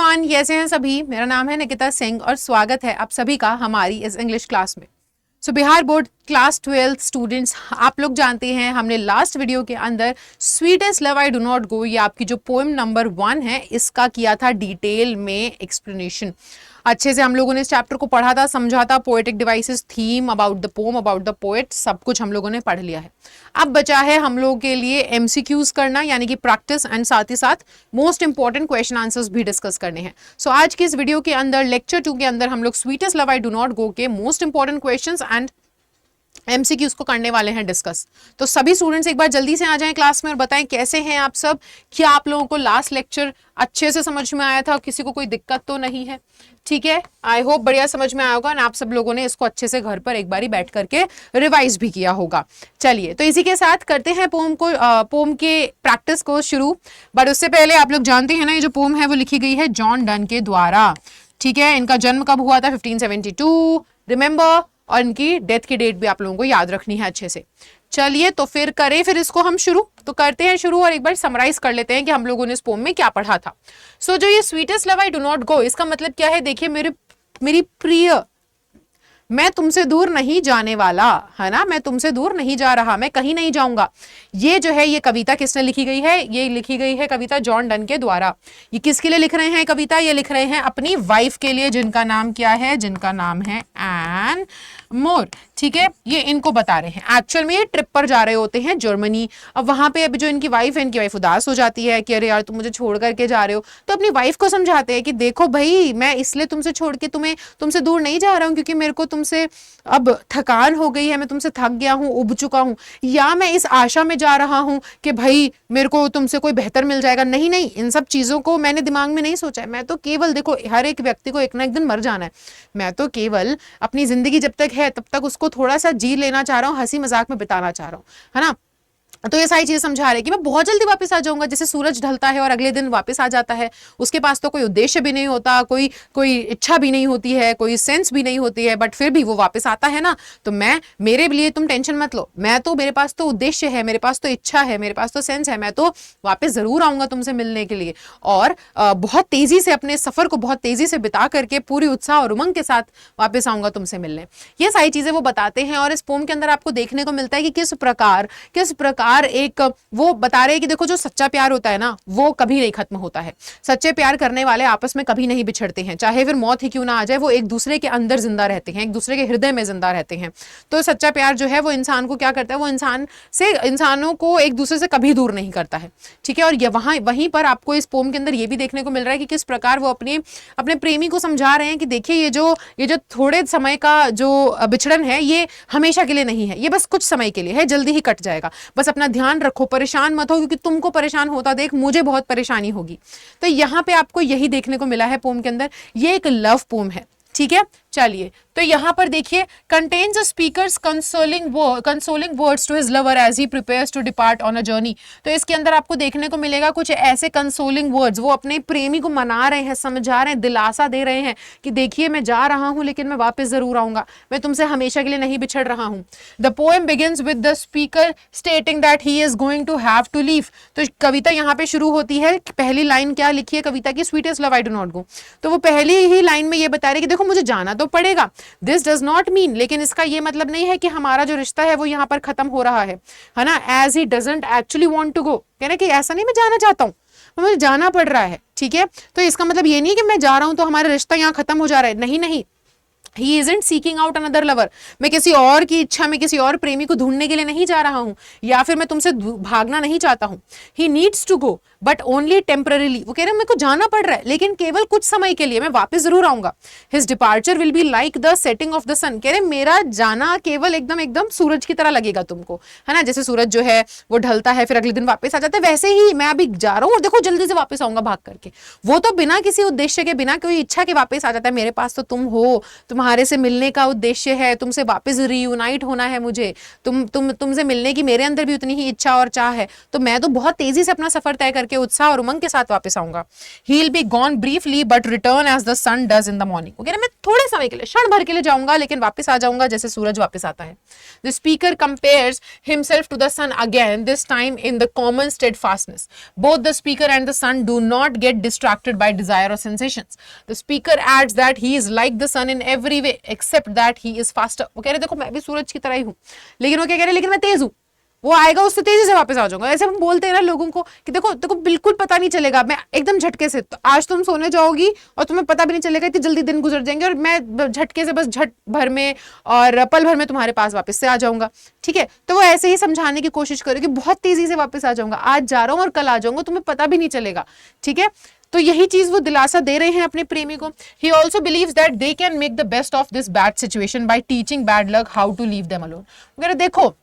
Everyone, कैसे हैं सभी। मेरा नाम है निकिता सिंह और स्वागत है आप सभी का हमारी इस इंग्लिश क्लास में। बिहार बोर्ड क्लास 12 स्टूडेंट्स, आप लोग जानते हैं हमने लास्ट वीडियो के अंदर sweetest love I do not गो, ये आपकी जो पोएम नंबर 1 है इसका किया था डिटेल में एक्सप्लेनेशन। अच्छे से हम लोगों ने इस चैप्टर को पढ़ा था, समझा था, poetic devices, theme, about the pome, about the poet, सब कुछ हम लोगों ने पढ़ लिया है। अब बचा है हम लोगों के लिए एमसीक्यूज करना, यानी कि प्रैक्टिस, एंड साथ ही साथ मोस्ट इंपॉर्टेंट क्वेश्चन आंसर्स भी डिस्कस करने हैं। आज की इस वीडियो के अंदर लेक्चर 2 के अंदर हम लोग sweetest love I do not go के most important questions and MCQs को करने वाले हैं डिस्कस। तो सभी स्टूडेंट्स एक बार जल्दी से आ जाएं क्लास में और बताएं कैसे हैं आप सब। क्या आप लोगों को लास्ट लेक्चर अच्छे से समझ में आया था, किसी को कोई दिक्कत तो नहीं है? ठीक है, आई होप बढ़िया समझ में आया होगा ना। आप सब लोगों ने इसको अच्छे से घर पर एक बारी बैठ करके रिवाइज भी किया होगा। चलिए, तो इसी के साथ करते हैं पोम के प्रैक्टिस को शुरू। बट उससे पहले आप लोग जानते हैं ना, ये जो पोम है वो लिखी गई है जॉन डन के द्वारा। ठीक है, इनका जन्म कब हुआ था? 1572, रिमेंबर। और इनकी डेथ की डेट भी आप लोगों को याद रखनी है अच्छे से। चलिए, तो फिर करें इसको हम शुरू। तो करते हैं शुरू और एक बार समराइज कर लेते हैं कि हम लोगों ने इस पोम में क्या पढ़ा था। जो ये sweetest love I do not गो, इसका मतलब क्या है? देखिए, मेरी प्रिय, मैं तुमसे दूर नहीं जाने वाला, है ना, मैं तुमसे दूर नहीं जा रहा, मैं कहीं नहीं जाऊंगा। ये जो है, ये कविता किसने लिखी गई है? ये लिखी गई है कविता जॉन डन के द्वारा। ये किसके लिए लिख रहे हैं कविता? ये लिख रहे हैं अपनी वाइफ के लिए, जिनका नाम क्या है? जिनका नाम है एन मोर। ठीक है, ये इनको बता रहे हैं। एक्चुअल में ये ट्रिप पर जा रहे होते हैं जर्मनी। अब वहां पे अभी जो इनकी वाइफ है, इनकी वाइफ उदास हो जाती है कि अरे यार तुम मुझे छोड़ करके जा रहे हो। तो अपनी वाइफ को समझाते हैं कि देखो भाई, मैं इसलिए तुमसे छोड़ के तुमसे दूर नहीं जा रहा हूँ क्योंकि मेरे को तुमसे अब थकान हो गई है, मैं तुमसे थक गया हूँ, उब चुका हूँ, या मैं इस आशा में जा रहा हूँ कि भाई मेरे को तुमसे कोई बेहतर मिल जाएगा। नहीं नहीं, इन सब चीजों को मैंने दिमाग में नहीं सोचा है। मैं तो केवल, देखो, हर एक व्यक्ति को एक ना एक दिन मर जाना है। मैं तो केवल अपनी जिंदगी जब तक है तब तक उसको थोड़ा सा जी लेना चाह रहा हूँ, हंसी मजाक में बिताना चाह रहा हूँ, है ना। तो ये सारी चीजें समझा रहे हैं कि मैं बहुत जल्दी वापस आ जाऊंगा। जैसे सूरज ढलता है और अगले दिन वापस आ जाता है, उसके पास तो कोई उद्देश्य भी नहीं होता, कोई इच्छा भी नहीं होती है, कोई सेंस भी नहीं होती है, बट फिर भी वो वापस आता है ना। तो मेरे लिए तुम टेंशन मत लो, मेरे पास तो उद्देश्य है, मेरे पास तो इच्छा है, मेरे पास तो सेंस है, मैं तो वापस जरूर आऊंगा तुमसे मिलने के लिए। और बहुत तेजी से अपने सफर को बहुत तेजी से बिता करके पूरी उत्साह और उमंग के साथ वापस आऊंगा तुमसे मिलने। ये सारी चीजें वो बताते हैं। और इस पोम के अंदर आपको देखने को मिलता है कि किस प्रकार एक वो बता रहे हैं कि देखो, जो सच्चा प्यार होता है ना, वो कभी नहीं खत्म होता है। सच्चे प्यार करने वाले आपस में कभी नहीं बिछड़ते हैं, चाहे फिर मौत ही क्यों ना आ जाए, वो एक दूसरे के अंदर जिंदा रहते हैं, एक दूसरे के हृदय में जिंदा रहते हैं। तो सच्चा प्यार जो है वो इंसान को क्या करता है? वो इंसानों को एक दूसरे से कभी दूर नहीं करता है। ठीक है, और वहीं पर आपको इस पोम के अंदर ये भी देखने को मिल रहा है कि किस प्रकार वो अपने प्रेमी को समझा रहे हैं कि देखिए, ये जो थोड़े समय का जो बिछड़न है, ये हमेशा के लिए नहीं है, ये बस कुछ समय के लिए है, जल्दी ही कट जाएगा। बस अपना ध्यान रखो, परेशान मत हो, क्योंकि तुमको परेशान होता देख मुझे बहुत परेशानी होगी। तो यहाँ पे आपको यही देखने को मिला है पोम के अंदर। ये एक लव पोम है। ठीक है, चलिए, तो यहां पर देखिए, contains a speaker's consoling words to his lover as he prepares to depart on a journey. तो इसके अंदर आपको देखने को मिलेगा कुछ ऐसे कंसोलिंग वर्ड्स, वो अपने प्रेमी को मना रहे हैं, समझा रहे हैं, दिलासा दे रहे हैं कि देखिए, मैं जा रहा हूं लेकिन मैं वापस जरूर आऊंगा, मैं तुमसे हमेशा के लिए नहीं बिछड़ रहा हूं। The poem begins with the speaker stating that he is going to have to leave. तो कविता यहाँ पे शुरू होती है। पहली लाइन क्या लिखी है कविता की? Sweetest love I do not गो। तो वो पहली ही लाइन में ये बता रहे कि देखो, मुझे जाना तो पड़ेगा, दिस डज नॉट मीन, लेकिन इसका ये मतलब नहीं है कि हमारा जो रिश्ता है वो यहाँ पर खत्म हो रहा है ना। As he doesn't actually want to go, कहना कि ऐसा नहीं मैं जाना चाहता हूँ, मुझे जाना पड़ रहा है। ठीक है, तो इसका मतलब ये नहीं कि मैं जा रहा हूं तो हमारा रिश्ता यहाँ खत्म हो जा रहा है। नहीं नहीं, He isn't seeking out another lover. मैं किसी और की इच्छा में किसी और प्रेमी को ढूंढने के लिए नहीं जा रहा हूं, या फिर मैं तुमसे भागना नहीं चाहता हूं। He needs to go, but only temporarily. वो कह रहे हैं मेरे को जाना पड़ रहा है लेकिन केवल कुछ समय के लिए, मैं वापस जरूर आऊंगा। His departure will be like the setting of the sun. कह रहे मेरा जाना केवल एकदम सूरज की तरह लगेगा तुमको, है ना। जैसे सूरज जो है वो ढलता है फिर अगले दिन वापस आ जाता है, वैसे ही मैं अभी जा रहा हूँ और देखो जल्दी से वापस आऊंगा भाग करके। वो तो बिना किसी उद्देश्य के, बिना कोई इच्छा के वापस आ जाता है। मेरे पास तो तुम हो, तुम तुम्हारे से मिलने का उद्देश्य है, तुमसे वापस रीयूनाइट होना है मुझे, तुमसे मिलने की मेरे अंदर भी उतनी ही इच्छा और चाह है, तो मैं तो बहुत तेजी से अपना सफर तय करके उत्साह और उमंग के साथ वापस आऊंगा। He will be gone briefly but return as the sun does in the morning. वो कह रहे मैं थोड़े समय के लिए, क्षण भर के लिए जाऊंगा, लेकिन वापस आ जाऊंगा जैसे सूरज वापस आता है। The speaker compares himself to the sun again, this time in the common steadfastness. Both the speaker and the sun do not get distracted by desire or sensations. The speaker adds that he is like the sun in every way except that he is faster. वो कह रहे देखो मैं भी सूरज की तरह ही हूं, लेकिन वो क्या कह रहे लेकिन मैं तेज हूं, वो आएगा उससे तेजी से वापस आ जाऊंगा। ऐसे हम बोलते हैं ना लोगों को कि देखो देखो बिल्कुल पता नहीं चलेगा, मैं एकदम झटके से, तो आज तुम सोने जाओगी और तुम्हें पता भी नहीं चलेगा, इतनी जल्दी दिन गुजर जाएंगे और मैं झटके से बस झट भर में और पल भर में तुम्हारे पास वापस से आ जाऊंगा। ठीक है, तो वो ऐसे ही समझाने की कोशिश करेगी, बहुत तेजी से वापस आ जाऊंगा, आज जा रहा हूं और कल आ जाऊंगा, तुम्हें पता भी नहीं चलेगा। ठीक है, तो यही चीज वो दिलासा दे रहे हैं अपने प्रेमी को। He also believes that they can make the best of this bad situation by teaching bad luck how to leave them alone. वगैरह देखो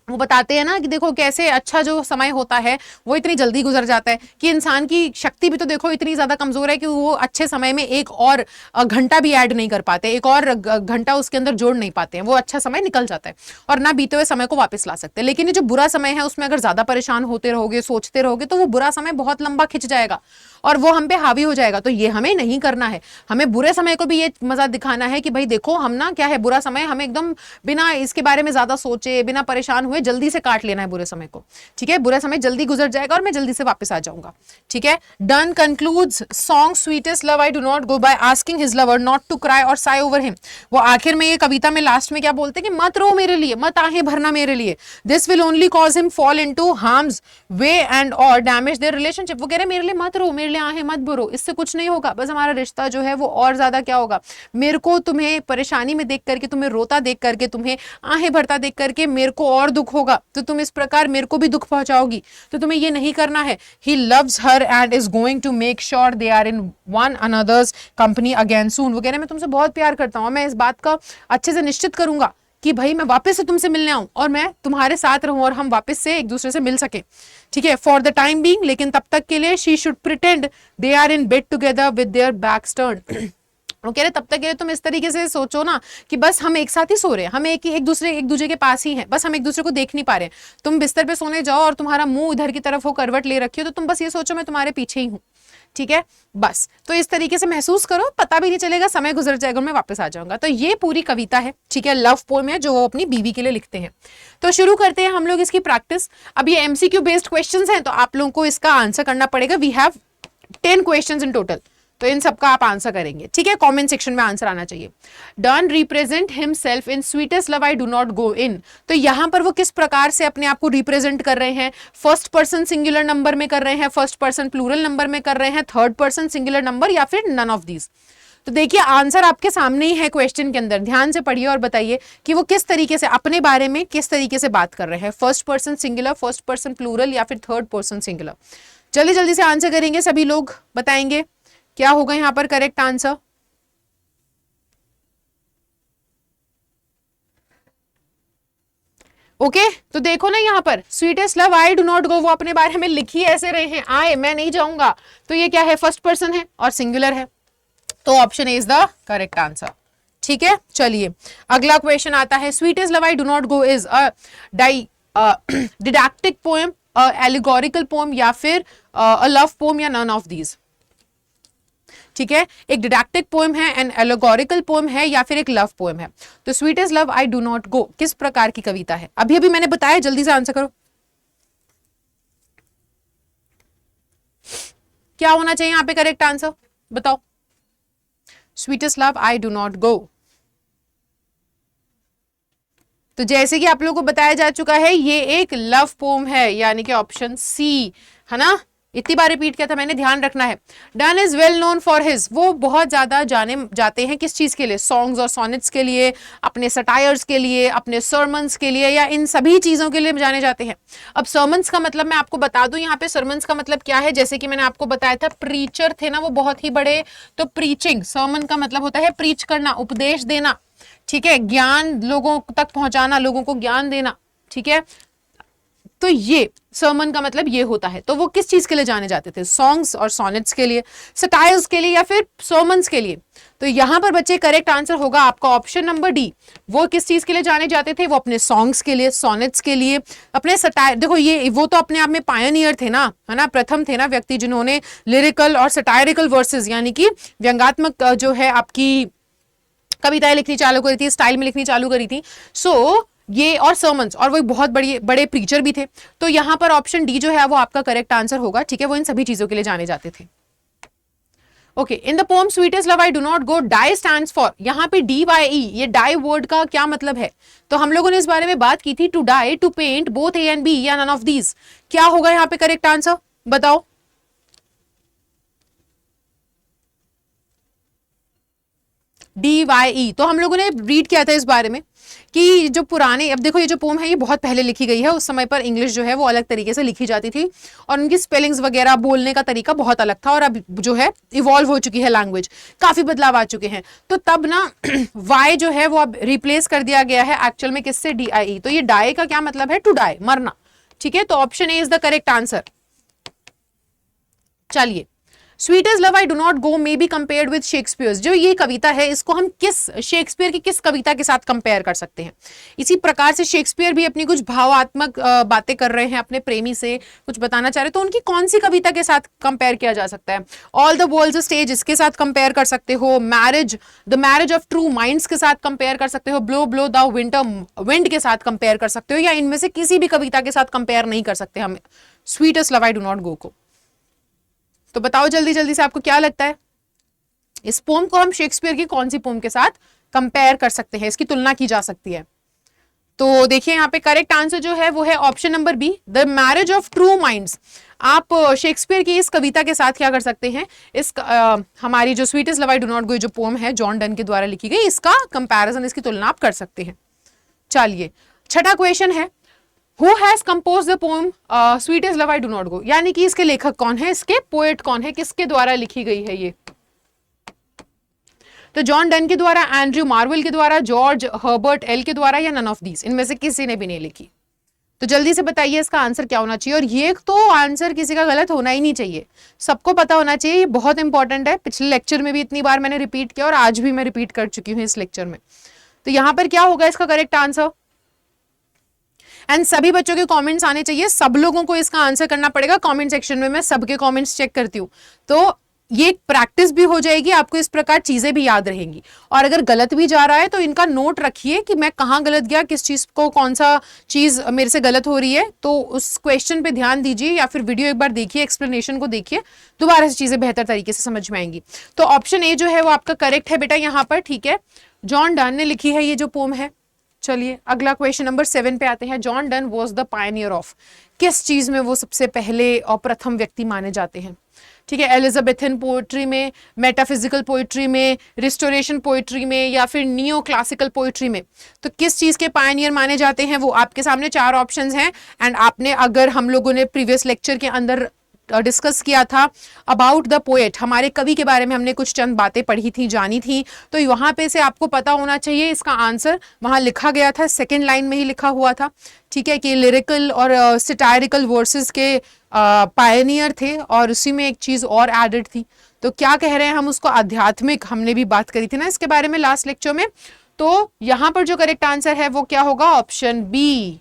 वो बताते हैं ना कि देखो कैसे अच्छा जो समय होता है वो इतनी जल्दी गुजर जाता है कि इंसान की शक्ति भी तो देखो इतनी ज्यादा कमजोर है कि वो अच्छे समय में एक और घंटा भी ऐड नहीं कर पाते, एक और घंटा उसके अंदर जोड़ नहीं पाते हैं, वो अच्छा समय निकल जाता है और ना बीते हुए समय को वापस ला सकते हैं। लेकिन ये जो बुरा समय है उसमें अगर ज्यादा परेशान होते रहोगे, सोचते रहोगे, तो वो बुरा समय बहुत लंबा खिंच जाएगा और वो हम पे हावी हो जाएगा। तो ये हमें नहीं करना है, हमें बुरे समय को भी ये मजा दिखाना है कि भाई देखो हम ना क्या है, बुरा समय हमें एकदम बिना इसके बारे में ज्यादा सोचे, बिना परेशान हुए जल्दी से काट लेना है बुरे समय को। ठीक है, बुरा समय जल्दी गुजर जाएगा और मैं जल्दी से वापस आ जाऊंगा। ठीक है, done concludes song sweetest love I do not go by asking his lover not to cry और साई ओवर हिम। वो आखिर में ये कविता में लास्ट में क्या बोलते हैं कि मत रो मेरे लिए, मत आहें भरना मेरे लिए, this will only cause him fall into harms way and और डैमेज देयर रिलेशनशिप। वो कह रहे मेरे लिए मत रो, मेरे लिए आहें मत भरो, इससे कुछ नहीं होगा, बस हमारा रिश्ता जो है वो और ज्यादा क्या होगा, मेरे को तुम्हें परेशानी में देख करके, तुम्हें रोता देख करके, तुम्हें आहें भरता देख करके मेरे को और दुख होगा, तो तुम इस प्रकार मेरे को भी दुख पहुंचाओगी, तो तुम्हें ये नहीं करना है। He loves her and is going to make sure they are in one another's company again soon। वो कह रहे मैं तुमसे बहुत प्यार करता हूँ, मैं इस बात का अच्छे से निश्चित करूंगा कि भाई मैं वापस से तुमसे मिलने आऊं और मैं तुम्हारे साथ रहूं और हम वापस से एक दूसरे से मिल सके। ठीक है, फॉर द टाइम बीइंग, लेकिन तब तक के लिए she should pretend they are in bed together with their backs turned। वो कह रहे तब तक के लिए तुम इस तरीके से सोचो ना कि बस हम एक साथ ही सो रहे हैं, हम एक दूसरे के पास ही हैं, बस हम एक दूसरे को देख नहीं पा रहे हैं। तुम बिस्तर पे सोने जाओ और तुम्हारा मुंह इधर की तरफ हो, करवट ले रखी हो, तो तुम बस ये सोचो मैं तुम्हारे पीछे ही हूँ। ठीक है, बस तो इस तरीके से महसूस करो, पता भी नहीं चलेगा, समय गुजर जाएगा, मैं वापस आ जाऊंगा। तो ये पूरी कविता है। ठीक है, लव पोएम है जो वो अपनी बीवी के लिए लिखते हैं। तो शुरू करते हैं हम लोग इसकी प्रैक्टिस। अब ये एमसीक्यू बेस्ड क्वेश्चंस हैं, तो आप लोगों को इसका आंसर करना पड़ेगा। We have 10 questions in total, तो इन सबका आप आंसर करेंगे। ठीक है, कमेंट सेक्शन में आंसर आना चाहिए। Donne represent himself in sweetest love I do not go in. तो यहां पर वो किस प्रकार से अपने आप को रिप्रेजेंट कर रहे हैं, फर्स्ट पर्सन सिंगुलर नंबर में कर रहे हैं, फर्स्ट पर्सन प्लूरल नंबर में कर रहे हैं, थर्ड पर्सन सिंगुलर नंबर, या फिर नन ऑफ दीज। तो देखिए आंसर आपके सामने ही है क्वेश्चन के अंदर, ध्यान से पढ़िए और बताइए कि वो किस तरीके से अपने बारे में किस तरीके से बात कर रहे हैं, first person singular, first person plural, या फिर थर्ड पर्सन सिंगुलर। जल्दी जल्दी से आंसर करेंगे सभी लोग, बताएंगे क्या होगा यहां पर करेक्ट आंसर। ओके, तो देखो ना यहां पर sweetest love I do not गो, वो अपने बारे में लिख ही ऐसे रहे हैं, आए मैं नहीं जाऊंगा, तो ये क्या है, फर्स्ट पर्सन है और सिंगुलर है, तो option A is the correct answer. ठीक है, चलिए अगला क्वेश्चन आता है। Sweetest love I do not go is a didactic poem, allegorical poem, या फिर अ लव पोएम, या नन ऑफ दीज। ठीक है, एक डिडैक्टिक पोएम है, एन एलोगोरिकल पोएम है, या फिर एक लव पोएम है। तो sweetest love I do not go किस प्रकार की कविता है, अभी अभी मैंने बताया, जल्दी से आंसर करो। क्या होना चाहिए यहां पे करेक्ट आंसर, बताओ। Sweetest love I do not गो। तो जैसे कि आप लोगों को बताया जा चुका है, ये एक लव पोएम है, यानी कि ऑप्शन सी है ना। इतनी बार रिपीट किया था मैंने, ध्यान रखना है। Done is well known for his, वो बहुत ज्यादा जाने जाते हैं किस चीज के लिए, सॉन्ग्स और सोनेट्स के लिए, अपने सटायर्स के लिए, अपने सर्मन्स के लिए, या इन सभी चीजों के लिए जाने जाते हैं। अब सर्मन्स का मतलब मैं आपको बता दूं, यहाँ पे सर्मन्स का मतलब क्या है, जैसे कि मैंने आपको बताया था प्रीचर थे ना वो बहुत ही बड़े, तो प्रीचिंग, सर्मन का मतलब होता है प्रीच करना, उपदेश देना। ठीक है, ज्ञान लोगों तक पहुंचाना, लोगों को ज्ञान देना। ठीक है, तो ये सर्मन का मतलब ये होता है। तो वो किस चीज के लिए जाने जाते थे? सॉन्ग्स और सोनेट्स के लिए, सटायर्स के लिए, या फिर सर्मन्स के लिए? तो यहां पर बच्चे करेक्ट आंसर होगा आपका ऑप्शन नंबर डी। वो किस चीज के लिए जाने जाते थे? वो अपने सॉन्ग्स के लिए, सोनेट्स के लिए, अपने सटायर। देखो ये वो तो अपने आप में पायनियर थे ना, है ना, प्रथम थे ना व्यक्ति जिन्होंने लिरिकल और सटायरिकल वर्सेस यानी कि व्यंगात्मक जो है आपकी कविताएं लिखनी चालू करी थी, स्टाइल में लिखनी चालू करी थी। सो ये और सर्मन्स, और वो बहुत बड़े बड़े प्रीचर भी थे। तो यहां पर ऑप्शन डी जो है वो आपका करेक्ट आंसर होगा। ठीक है, वो इन सभी चीजों के लिए जाने जाते थे। Okay, in the poem sweetest love I do not go, die stands for, यहां पे DYE, ये डाई वर्ड का क्या मतलब है? तो हम लोगों ने इस बारे में बात की थी। To die, to paint, both A and B या नन ऑफ दीज। क्या होगा यहां पे करेक्ट आंसर? बताओ। DYE। तो हम लोगों ने रीड किया था इस बारे में कि जो पुराने, अब देखो ये जो पोम है ये बहुत पहले लिखी गई है। उस समय पर इंग्लिश जो है वो अलग तरीके से लिखी जाती थी और उनकी स्पेलिंग्स वगैरह, बोलने का तरीका बहुत अलग था। और अब जो है इवॉल्व हो चुकी है लैंग्वेज, काफी बदलाव आ चुके हैं। तो तब ना वाई जो है वो अब रिप्लेस कर दिया गया है एक्चुअल में किससे? DIE। तो ये डाई का क्या मतलब है? टू डाई, मरना। ठीक है, तो option A is the correct answer. चलिए, sweetest love I do not go may be compared with Shakespeare. जो ये कविता है इसको हम किस शेक्सपियर की किस कविता के साथ कंपेयर कर सकते हैं? इसी प्रकार से शेक्सपियर भी अपनी कुछ भावात्मक बातें कर रहे हैं अपने प्रेमी से, कुछ बताना चाह रहे हैं, तो उनकी कौन सी कविता के साथ कंपेयर किया जा सकता है? ऑल द वर्ल्ड्स स्टेज, इसके साथ कंपेयर कर सकते हो। Marriage, the marriage of true minds के साथ कंपेयर कर सकते हो। Blow blow the winter wind के साथ कंपेयर कर सकते हो, या इनमें से किसी भी कविता के साथ कंपेयर नहीं कर सकते हम sweetest love I do not गो को? तो बताओ जल्दी जल्दी से, आपको क्या लगता है इस पोम को हम शेक्सपियर की कौन सी पोम के साथ कंपेयर कर सकते हैं, इसकी तुलना की जा सकती है? तो देखिए यहाँ पे करेक्ट आंसर जो है वो है option number B, the marriage of true minds. आप शेक्सपियर की इस कविता के साथ क्या कर सकते हैं? इस हमारी जो sweetest love I do not गो जो पोम है जॉन डन के द्वारा लिखी गई, इसका कंपैरिजन, इसकी तुलना आप कर सकते हैं। चलिए, छठा क्वेश्चन है, Who has composed the poem Sweetest Love I Do Not Go? यानी कि इसके लेखक कौन है, इसके पोएट कौन है, किसके द्वारा लिखी गई है ये? तो जॉन डन के द्वारा, एंड्रयू मार्वेल के द्वारा, जॉर्ज हर्बर्ट एल के द्वारा, या नन ऑफ दीज, इनमें से किसी ने भी नहीं लिखी? तो जल्दी से बताइए इसका आंसर क्या होना चाहिए। और ये तो आंसर किसी का गलत होना ही नहीं चाहिए, सबको पता होना चाहिए, ये बहुत इंपॉर्टेंट है। पिछले लेक्चर में भी इतनी बार मैंने रिपीट किया और आज भी मैं रिपीट कर चुकी हूँ इस लेक्चर में। तो यहां पर क्या होगा इसका करेक्ट आंसर? एंड सभी बच्चों के कमेंट्स आने चाहिए, सब लोगों को इसका आंसर करना पड़ेगा कमेंट सेक्शन में। मैं सबके कमेंट्स चेक करती हूँ, तो ये एक प्रैक्टिस भी हो जाएगी, आपको इस प्रकार चीजें भी याद रहेंगी। और अगर गलत भी जा रहा है तो इनका नोट रखिए कि मैं कहाँ गलत गया, किस चीज को, कौन सा चीज मेरे से गलत हो रही है, तो उस क्वेश्चन पे ध्यान दीजिए, या फिर वीडियो एक बार देखिए, एक्सप्लेनेशन को देखिए, दोबारा से चीजें बेहतर तरीके से समझ में आएंगी। तो ऑप्शन ए जो है वो आपका करेक्ट है बेटा यहाँ पर। ठीक है, जॉन डन ने लिखी है ये जो पोम है। चलिए अगला क्वेश्चन नंबर 7 पे आते हैं। John Donne was the Pioneer of, किस चीज में वो सबसे पहले और प्रथम व्यक्ति माने जाते हैं? ठीक है, एलिजाबेथन पोएट्री में, मेटाफिजिकल पोएट्री में, रिस्टोरेशन पोएट्री में, या फिर नियो क्लासिकल पोएट्री में? तो किस चीज के पायनियर माने जाते हैं? वो आपके सामने 4 ऑप्शंस हैं। एंड आपने, अगर हम लोगों ने प्रीवियस लेक्चर के अंदर डिस्कस किया था अबाउट द पोएट, हमारे कवि के बारे में हमने कुछ चंद बातें पढ़ी थी, जानी थी, तो वहां पे से आपको पता होना चाहिए इसका आंसर। वहां लिखा गया था, सेकेंड लाइन में ही लिखा हुआ था, ठीक है, कि लिरिकल और सिटायरिकल वर्सेस के पायनियर थे। और उसी में एक चीज और एडेड थी, तो क्या कह रहे हैं हम उसको? आध्यात्मिक। हमने भी बात करी थी ना इसके बारे में लास्ट लेक्चर में। तो यहां पर जो करेक्ट आंसर है वो क्या होगा? Option B.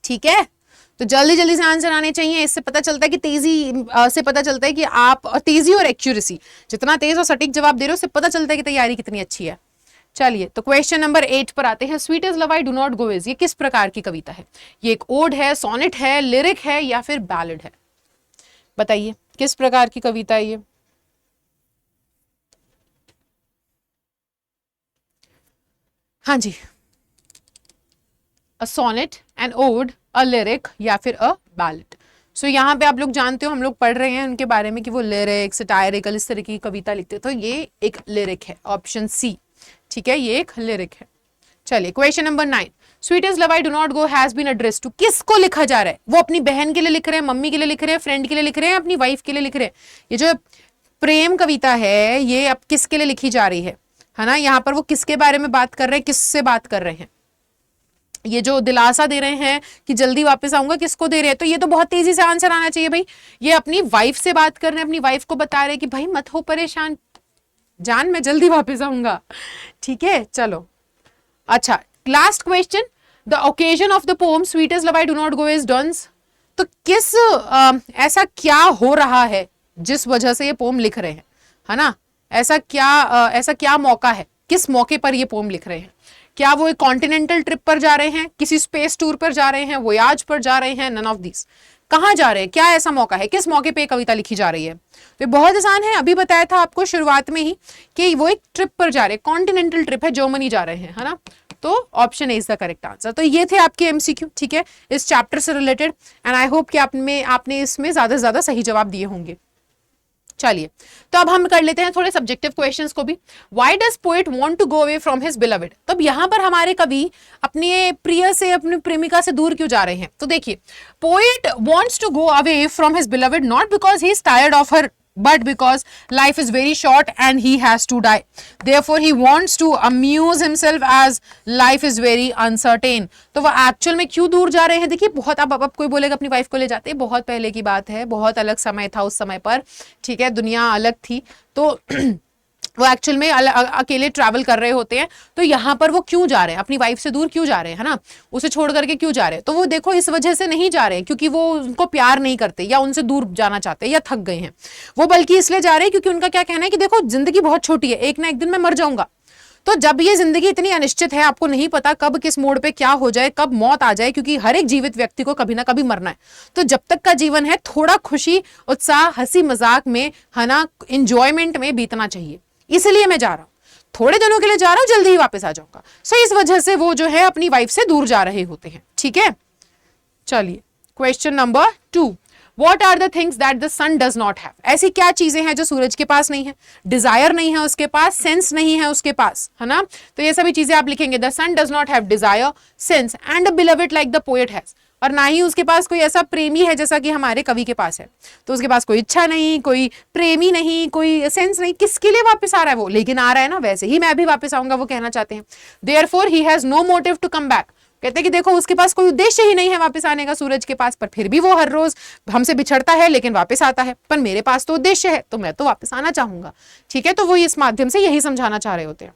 ठीक है, तो जल्दी जल्दी से आंसर आने चाहिए। इससे पता चलता है कि तेजी से पता चलता है कि आप, तेजी और एक्यूरेसी, जितना तेज और सटीक जवाब दे रहे हो उससे पता चलता है कि तैयारी कितनी अच्छी है। चलिए, तो क्वेश्चन नंबर 8 पर आते हैं। Sweetest love I do not go is, ये किस प्रकार की कविता है? ये एक ओड है, सोनेट है, लिरिक है, या फिर बैलेड है? बताइए किस प्रकार की कविता है ये? हाँ जी, a sonnet, an ode, a lyric, या फिर अ बैलेड। सो यहाँ पे आप लोग जानते हो, हम लोग पढ़ रहे हैं उनके बारे में कि वो लिरिक, सटायरिकल, इस तरह की कविता लिखते, तो ये एक लिरिक है, ऑप्शन सी। ठीक है, ये एक लिरिक है। चलिए question number 9, sweetest love I do not go has been addressed to, किसको लिखा जा रहा है? वो अपनी बहन के लिए लिख रहे हैं, मम्मी के लिए लिख रहे हैं, फ्रेंड के लिए लिख रहे हैं, अपनी वाइफ के लिए लिख रहे हैं? ये जो प्रेम कविता है ये अब किसके लिए लिखी जा रही है ना? यहाँ पर वो किसके बारे में बात कर रहे हैं, किससे बात कर रहे हैं? ये जो दिलासा दे रहे हैं कि जल्दी वापस आऊंगा, किसको दे रहे हैं? तो ये तो बहुत तेजी से आंसर आना चाहिए भाई। ये अपनी वाइफ से बात कर रहे हैं, अपनी वाइफ को बता रहे हैं कि भाई मत हो परेशान जान, मैं जल्दी वापस आऊंगा। ठीक है, चलो अच्छा, last question, the occasion of the poem sweetest love I do not go is Donne's. तो किस ऐसा क्या हो रहा है जिस वजह से ये पोम लिख रहे हैं, है ना? ऐसा क्या मौका है, किस मौके पर ये पोम लिख रहे हैं? क्या वो एक कॉन्टिनेंटल ट्रिप पर जा रहे हैं, किसी स्पेस टूर पर जा रहे हैं, वोयाज पर जा रहे हैं? None of this. कहाँ जा रहे हैं, क्या ऐसा मौका है, किस मौके पे कविता लिखी जा रही है? तो बहुत आसान है, अभी बताया था आपको शुरुआत में ही कि वो एक ट्रिप पर जा रहे हैं, कॉन्टिनेंटल ट्रिप है, जर्मनी जा रहे हैं, है ना? तो option A is the correct answer. तो ये थे आपके एमसीक्यू, ठीक है, इस चैप्टर से रिलेटेड, एंड आई होप कि आपने इसमें ज्यादा से ज्यादा सही जवाब दिए होंगे। चलिए, तो अब हम कर लेते हैं थोड़े सब्जेक्टिव क्वेश्चंस को भी। Why does poet want to go away from his beloved? तो अब यहाँ पर हमारे कवि अपने प्रिय से, अपनी प्रेमिका से दूर क्यों जा रहे हैं? तो देखिए, poet wants to go away from his beloved not because he is tired of her, but because life is very short and he has to die. Therefore, he wants to amuse himself as life is very uncertain. तो वो actual में क्यों दूर जा रहे हैं? देखिए, बहुत अब कोई बोलेगा अपनी वाइफ को ले जाते हैं, बहुत पहले की बात है, बहुत अलग समय था उस समय पर, ठीक है, दुनिया अलग थी, तो वो एक्चुअल में अकेले ट्रैवल कर रहे होते हैं। तो यहाँ पर वो क्यों जा रहे हैं, अपनी वाइफ से दूर क्यों जा रहे हैं, है ना? उसे छोड़ करके क्यों जा रहे हैं? तो वो देखो इस वजह से नहीं जा रहे हैं क्योंकि वो उनको प्यार नहीं करते या उनसे दूर जाना चाहते हैं या थक गए हैं, वो बल्कि इसलिए जा रहे हैं क्योंकि उनका क्या कहना है कि देखो जिंदगी बहुत छोटी है, एक ना एक दिन मैं मर जाऊंगा। तो जब ये जिंदगी इतनी अनिश्चित है, आपको नहीं पता कब किस मोड़ पे क्या हो जाए, कब मौत आ जाए, क्योंकि हर एक जीवित व्यक्ति को कभी ना कभी मरना है। तो जब तक का जीवन है, थोड़ा खुशी, उत्साह, हंसी मजाक में, है ना, इंजॉयमेंट में बीतना चाहिए। इसलिए मैं जा रहा हूं, थोड़े दिनों के लिए जा रहा हूं, जल्दी ही वापस आ जाऊंगा। सो इस वजह से वो जो है अपनी वाइफ से दूर जा रहे होते हैं, ठीक है। चलिए, question number 2, What are the things that the sun does not have? ऐसी क्या चीजें हैं जो सूरज के पास नहीं है? डिजायर नहीं है उसके पास, सेंस नहीं है उसके पास, है ना? तो ये सभी चीजें आप लिखेंगे, the sun does not have desire, sense and a beloved like the poet has. और ना ही उसके पास कोई ऐसा प्रेमी है जैसा कि हमारे कवि के पास है। तो उसके पास कोई इच्छा नहीं, कोई प्रेमी नहीं, कोई सेंस नहीं, किसके लिए वापस आ रहा है वो? लेकिन आ रहा है ना, वैसे ही मैं भी वापस आऊंगा, वो कहना चाहते हैं। Therefore he has no motive to come back. कहते हैं कि देखो उसके पास कोई उद्देश्य ही नहीं है वापस आने का सूरज के पास, पर फिर भी वो हर रोज हमसे बिछड़ता है लेकिन वापस आता है। पर मेरे पास तो उद्देश्य है, तो मैं तो वापस आना चाहूंगा, ठीक है। तो वो इस माध्यम से यही समझाना चाह रहे होते हैं।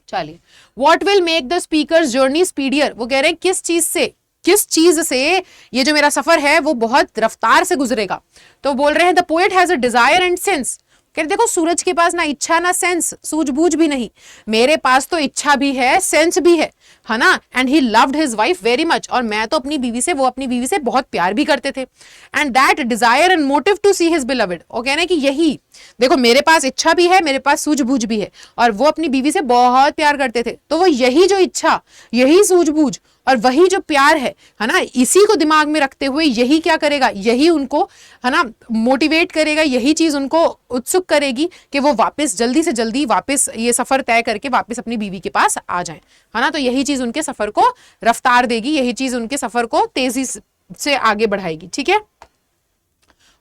चलिए, what will make the speaker's journey speedier? वो कह रहे हैं किस चीज से ये जो मेरा सफर है वो बहुत रफ्तार से गुजरेगा। तो बोल रहे हैं the poet has a desire and sense. कहते देखो सूरज के पास ना इच्छा ना सेंस, सूझबूझ भी नहीं, मेरे पास तो इच्छा भी है, सेंस भी है ना। And he loved his wife very much, और मैं तो वो अपनी बीवी से बहुत प्यार भी करते थे। And that desire and motive to see his beloved, वो कह रहे हैं कि यही देखो मेरे पास इच्छा भी है, मेरे पास सूझबूझ भी है, और वो अपनी बीवी से बहुत प्यार करते थे। तो वो यही जो इच्छा, यही सूझबूझ और वही जो प्यार है ना, इसी को दिमाग में रखते हुए यही क्या करेगा, यही उनको है ना मोटिवेट करेगा, यही चीज उनको उत्सुक करेगी कि वो वापस जल्दी से जल्दी वापस ये सफर तय करके वापस अपनी बीवी के पास आ जाएं, है ना। तो यही चीज उनके सफर को रफ्तार देगी, यही चीज उनके सफर को तेजी से आगे बढ़ाएगी, ठीक है।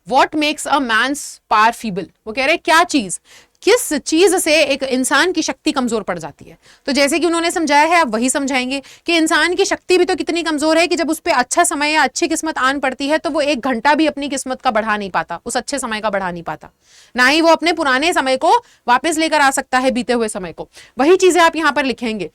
What makes a man's power feeble? वो कह रहे हैं क्या चीज, किस चीज से एक इंसान की शक्ति कमजोर पड़ जाती है। तो जैसे कि उन्होंने समझाया है, अब वही समझाएंगे कि इंसान की शक्ति भी तो कितनी कमजोर है कि जब उस पर अच्छा समय या अच्छी किस्मत आन पड़ती है तो वो 1 घंटा भी अपनी किस्मत का बढ़ा नहीं पाता, उस अच्छे समय का बढ़ा नहीं पाता, ना ही वो अपने पुराने समय को वापस लेकर आ सकता है, बीते हुए समय को। वही चीजें आप यहां पर लिखेंगे।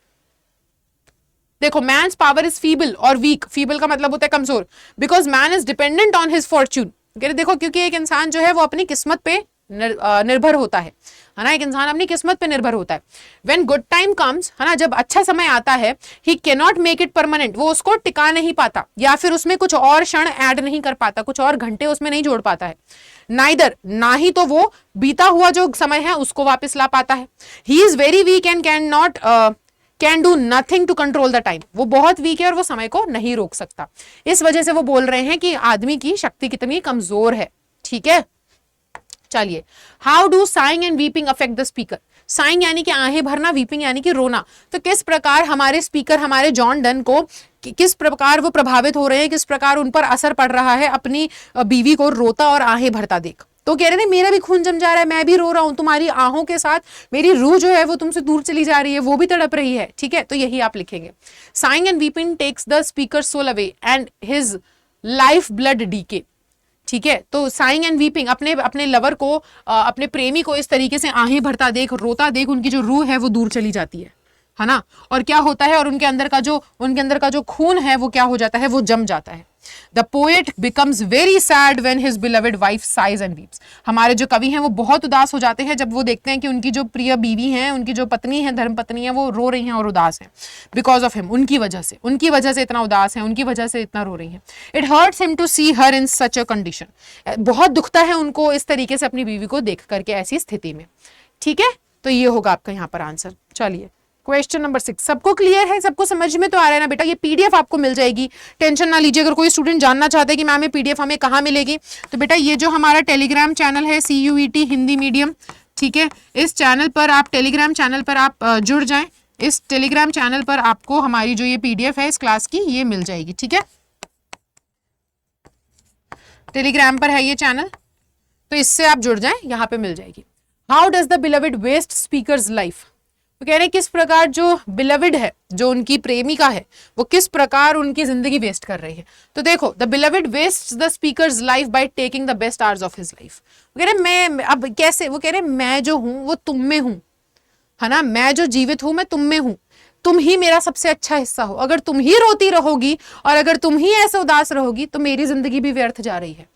देखो, मैन्स पावर इज फीबल और वीक, फीबल का मतलब होता है कमजोर, because man is dependent on his Fortune. देखो क्योंकि एक इंसान जो है वो अपनी किस्मत पे निर्भर होता है ना, एक इंसान अपनी किस्मत पे निर्भर होता है। When good time comes, है ना, जब अच्छा समय आता है, he cannot make it permanent, वो उसको टिका नहीं पाता या फिर उसमें कुछ और क्षण ऐड नहीं कर पाता, कुछ और घंटे उसमें नहीं जोड़ पाता है। Neither, ना ही तो वो बीता हुआ जो समय है उसको वापस ला पाता है। He is very weak and can do nothing to control the time, वो बहुत वीक है और वो समय को नहीं रोक सकता। इस वजह से वो बोल रहे हैं कि आदमी की शक्ति कितनी कमजोर है, ठीक है। चलिए, how do saying and weeping affect the speaker? Saying यानी कि आहें भरना, वीपिंग यानी कि रोना। तो किस प्रकार हमारे स्पीकर, हमारे जॉन डन को किस प्रकार वो प्रभावित हो रहे हैं, किस प्रकार उन पर असर पड़ रहा है अपनी बीवी को रोता और आहें भरता देख। तो कह रहे थे मेरा भी खून जम जा रहा है, मैं भी रो रहा हूं, तुम्हारी आहों के साथ मेरी रूह जो है वो तुमसे दूर चली जा रही है, वो भी तड़प रही है। ठीक है, तो यही आप लिखेंगे। Sighing and weeping takes the speaker soul away and his life blood decay. ठीक है, तो साइंग एंड वीपिंग, अपने लवर को, अपने प्रेमी को इस तरीके से आहें भरता देख, रोता देख, उनकी जो रूह है वो दूर चली जाती है ना। और क्या होता है, और उनके अंदर का जो खून है वो क्या हो जाता है, वो जम जाता है। The poet becomes very sad when his beloved wife sighs and weeps. हमारे जो कवि हैं वो बहुत उदास हो जाते हैं जब वो देखते हैं कि उनकी जो प्रिय बीवी हैं, उनकी जो पत्नी है, धर्म पत्नी है, वो रो रही हैं और उदास हैं। Because of him, उनकी वजह से इतना उदास है, उनकी वजह से इतना रो रही हैं। It hurts him to see her in such a condition. बहुत दुखता है उनको इस तरीके से अपनी बीवी को देख करके ऐसी स्थिति में। ठीक है, तो ये होगा आपका यहाँ पर आंसर। चलिए क्वेश्चन नंबर 6, सबको क्लियर है, सबको समझ में तो आ रहा है ना बेटा। ये पीडीएफ आपको मिल जाएगी, टेंशन ना लीजिए। अगर कोई स्टूडेंट जानना चाहते हैं कि मैम ये पीडीएफ हमें कहाँ मिलेगी, तो बेटा ये जो हमारा टेलीग्राम चैनल है CUET हिंदी मीडियम, ठीक है, इस चैनल पर आप, टेलीग्राम चैनल पर आप जुड़ जाएं। इस टेलीग्राम चैनल पर आपको हमारी जो ये पीडीएफ है इस क्लास की, ये मिल जाएगी। ठीक है, टेलीग्राम पर है ये चैनल, तो इससे आप जुड़ जाएं, यहाँ पे मिल जाएगी। How does the beloved waste speaker's life, तो कह रहे हैं किस प्रकार जो बिलविड है, जो उनकी प्रेमिका है, वो किस प्रकार उनकी जिंदगी वेस्ट कर रही है। तो देखो, the beloved waste the speaker's life by taking the best hours of his life. वो कह रहे मैं, अब कैसे, वो कह रहे मैं जो हूं वो तुम में हूं, है ना, मैं जो जीवित हूं मैं तुम में हूं, तुम ही मेरा सबसे अच्छा हिस्सा हो। अगर तुम ही रोती रहोगी और अगर तुम ही ऐसे उदास रहोगी तो मेरी जिंदगी भी व्यर्थ जा रही है।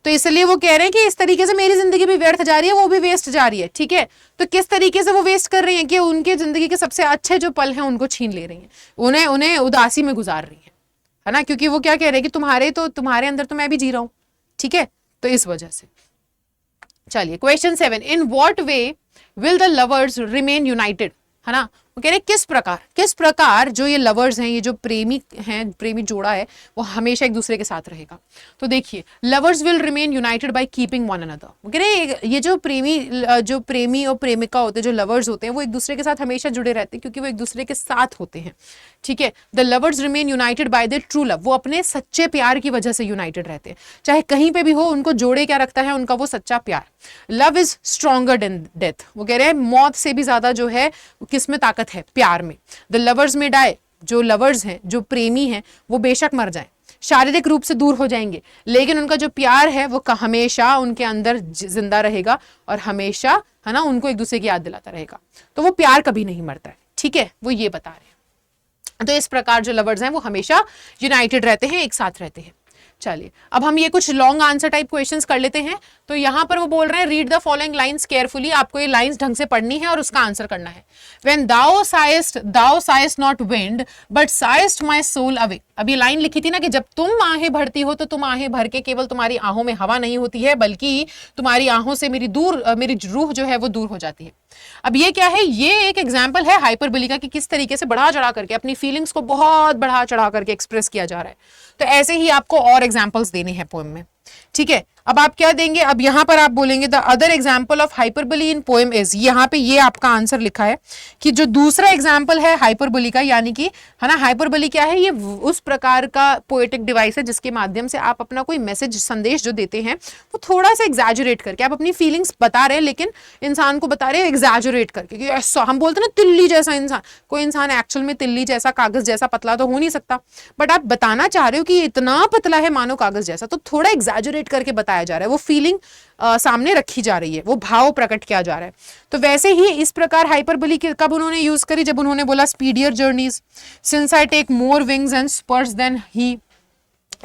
तो इसलिए वो कह रहे हैं कि इस तरीके से मेरी जिंदगी भी व्यर्थ जा रही है, वो भी वेस्ट जा रही है। ठीक है, तो किस तरीके से वो वेस्ट कर रही हैं कि उनके जिंदगी के सबसे अच्छे जो पल हैं उनको छीन ले रही हैं, उन्हें उदासी में गुजार रही है ना, क्योंकि वो क्या कह रहे हैं कि तुम्हारे अंदर तो मैं भी जी रहा हूं। ठीक है, तो इस वजह से। चलिए question 7, in what way will the lovers remain United, है ना। वो कह रहे किस प्रकार जो ये लवर्स हैं, ये जो प्रेमी हैं, प्रेमी जोड़ा है, वो हमेशा एक दूसरे के साथ रहेगा। तो देखिए, lovers will remain United by keeping one another. वो कह रहे ये जो प्रेमी और प्रेमिका होते हैं, जो लवर्स होते हैं, वो एक दूसरे के साथ हमेशा जुड़े रहते हैं क्योंकि वो एक दूसरे के साथ होते हैं। ठीक है, the lovers remain United bye there true love, वो अपने सच्चे प्यार की वजह से यूनाइटेड रहते हैं। चाहे कहीं पे भी हो, उनको जोड़े क्या रखता है, उनका वो सच्चा प्यार। Love is stronger than death, वो कह रहे हैं मौत से भी ज्यादा जो है किस में ताकत है, प्यार में। द लवर्स में डाई, जो लवर्स हैं, जो प्रेमी हैं, वो बेशक मर जाएं, शारीरिक रूप से दूर हो जाएंगे, लेकिन उनका जो प्यार है वो हमेशा उनके अंदर जिंदा रहेगा और हमेशा, है ना, उनको एक दूसरे की याद दिलाता रहेगा। तो वो प्यार कभी नहीं मरता है। ठीक है, वो ये बता रहे हैं। तो इस प्रकार जो लवर्स हैं वो हमेशा यूनाइटेड रहते हैं, एक साथ रहते हैं। चलिए अब हम ये कुछ लॉन्ग आंसर टाइप क्वेश्चंस कर लेते हैं। तो यहाँ पर वो बोल रहे हैं read the following lines carefully, आपको ये लाइंस ढंग से पढ़नी है और उसका आंसर करना है। When thou sighest not wind but sighest my soul away। अब ये लाइन लिखी थी ना कि जब तुम आहें भरती हो तो तुम आहें भर के केवल तुम्हारी आहों में हवा नहीं होती है, बल्कि तुम्हारी आहों से मेरी रूह जो है वो दूर हो जाती है। अब ये क्या है, ये एक एग्जाम्पल है हाइपरबोलिका की, किस तरीके से बढ़ा चढ़ा करके अपनी फीलिंग्स को बहुत बढ़ा चढ़ा करके एक्सप्रेस किया जा रहा है। तो ऐसे ही आपको और एग्जाम्पल्स देने हैं पोएम में। ठीक है, अब आप क्या देंगे, अब यहां पर आप बोलेंगे the other example of hyperbole in poem is, यहाँ पे ये आपका आंसर लिखा है कि जो दूसरा एग्जाम्पल है हाइपरबोली का, यानी कि, है ना, हाइपरबोली क्या है, ये उस प्रकार का पोएटिक डिवाइस है जिसके माध्यम से आप अपना कोई मैसेज, संदेश जो देते हैं वो थोड़ा सा एग्जैजुरेट करके, आप अपनी फीलिंग्स बता रहे हैं लेकिन इंसान को बता रहे हैं एग्जैजुरेट करके, कि ऐसा हम बोलते हैं ना तिल्ली जैसा इंसान, कोई इंसान एक्चुअल में तिल्ली जैसा, कागज जैसा पतला तो हो नहीं सकता, बट आप बताना चाह रहे हो कि इतना पतला है मानो कागज जैसा, तो थोड़ा एग्जैजुरेट करके बताया जा रहा है, वो फीलिंग सामने रखी जा रही है, वो भाव प्रकट किया जा रहा है। तो वैसे ही इस प्रकार हाइपरबोली कब उन्होंने यूज करी, जब उन्होंने बोला speedier journeys since I take more wings and spurs than he,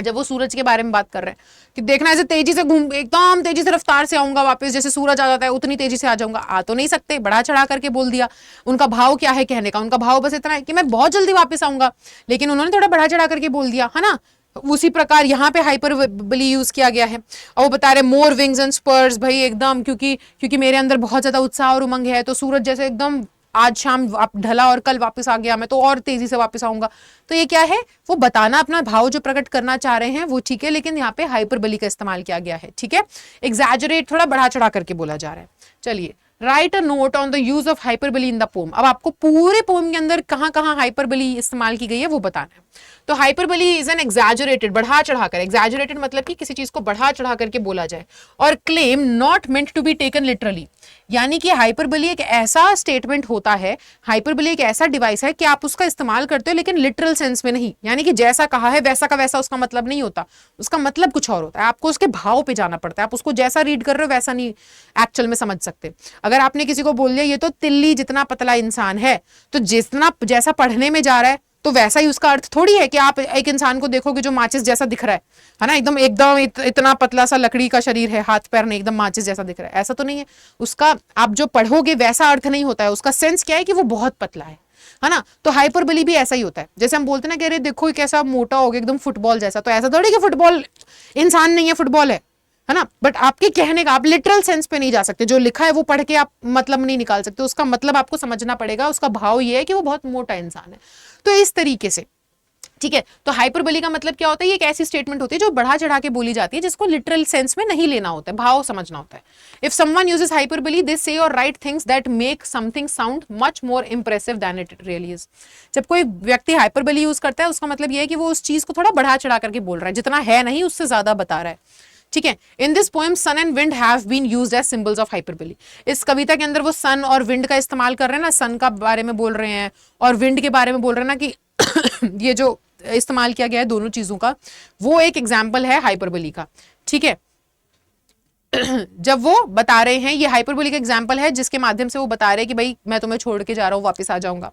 जब वो सूरज के बारे में बात कर रहे हैं कि देखना ऐसे तेजी से घूम, एकदम तेजी से रफ्तार से आऊंगा वापस, जैसे सूरज आ जाता है उतनी तेजी से आ जाऊंगा, आ तो नहीं सकते, बढ़ा चढ़ा करके बोल दिया। उनका भाव क्या है कहने का, उनका भाव बस इतना है कि मैं बहुत जल्दी वापस आऊंगा, लेकिन उन्होंने थोड़ा बढ़ा चढ़ा करके बोल दिया, है ना। उसी प्रकार यहाँ पे हाइपरबोली यूज किया गया है। और वो बता रहे मोर विंग्स एंड स्पर्स, भाई एकदम क्योंकि मेरे अंदर बहुत ज्यादा उत्साह और उमंग है, तो सूरज जैसे एकदम आज शाम ढला और कल वापस आ गया, मैं तो और तेजी से वापस आऊंगा। तो ये क्या है, वो बताना, अपना भाव जो प्रकट करना चाह रहे हैं वो ठीक है, लेकिन यहाँ पे हाइपरबोली का इस्तेमाल किया गया है। ठीक है, एग्जैजरेट, थोड़ा बढ़ा चढ़ा करके बोला जा रहा है। चलिए right a note on the use of hyperbole in the pome. अब आपको पूरे पोम के अंदर कहां कहां हाइपरबली इस्तेमाल की गई है वो बताना है। तो हाइपरबली इज एन एग्जैजरेटेड, बढ़ा चढ़ाकर, एग्जैजरेटेड मतलब कि किसी चीज को बढ़ा चढ़ा करके बोला जाए, और claim not meant to be taken literally, यानी कि हाइपरबली एक ऐसा स्टेटमेंट होता है, हाइपरबली एक ऐसा डिवाइस है कि आप उसका इस्तेमाल करते हो लेकिन लिटरल सेंस में नहीं, यानी कि जैसा कहा है वैसा का वैसा उसका मतलब नहीं होता, उसका मतलब कुछ और होता है, आपको उसके भाव पे जाना पड़ता है, आप उसको जैसा रीड कर रहे हो वैसा नहीं एक्चुअल में समझ सकते। अगर आपने किसी को बोल दिया ये तो तिल्ली जितना पतला इंसान है, तो जितना जैसा पढ़ने में जा रहा है तो वैसा ही उसका अर्थ थोड़ी है कि आप एक इंसान को देखोगे जो माचिस जैसा दिख रहा है ना, एकदम एकदम इतना पतला सा लकड़ी का शरीर है, हाथ पैर नहीं, एकदम माचिस जैसा दिख रहा है, ऐसा तो नहीं है। उसका आप जो पढ़ोगे वैसा अर्थ नहीं होता है, उसका सेंस क्या है कि वो बहुत पतला है ना। तो हाइपरबली भी ऐसा ही होता है, जैसे हम बोलते हैं ना कि अरे देखो कैसा मोटा हो गया एकदम फुटबॉल जैसा, तो ऐसा थोड़ी कि फुटबॉल इंसान नहीं है, फुटबॉल है ना। बट आपके कहने का आप लिटरल सेंस पे नहीं जा सकते, जो लिखा है वो पढ़ के आप मतलब नहीं निकाल सकते, उसका मतलब आपको समझना पड़ेगा, उसका भाव ये है कि वो बहुत मोटा इंसान है। तो इस तरीके से, ठीक है। तो हाइपरबली का मतलब क्या होता है, ये एक ऐसी स्टेटमेंट होती है जो बढ़ा चढ़ा के बोली जाती है, जिसको लिटरल सेंस में नहीं लेना होता है, भाव समझना होता है। If someone uses hyperbole they say or write things that make something sound much more impressive than it really is. जब कोई व्यक्ति हाइपरबली यूज करता है उसका मतलब ये है कि वो उस चीज को थोड़ा बढ़ा चढ़ा करके बोल रहा है, जितना है नहीं उससे ज्यादा बता रहा है, ठीक है। In this poem sun and wind have been used as symbols of hyperbole. इस कविता के अंदर वो सन और विंड का इस्तेमाल कर रहे हैं ना, सन का बारे में बोल रहे हैं और विंड के बारे में बोल रहे हैं ना, कि ये जो इस्तेमाल किया गया है दोनों चीजों का, वो एक एग्जाम्पल है हाइपरबली का, ठीक है। जब वो बता रहे हैं, ये हाइपरबोली का एग्जांपल है जिसके माध्यम से वो बता रहे हैं कि भाई मैं तुम्हें छोड़ के जा रहा हूं, वापस आ जाऊंगा।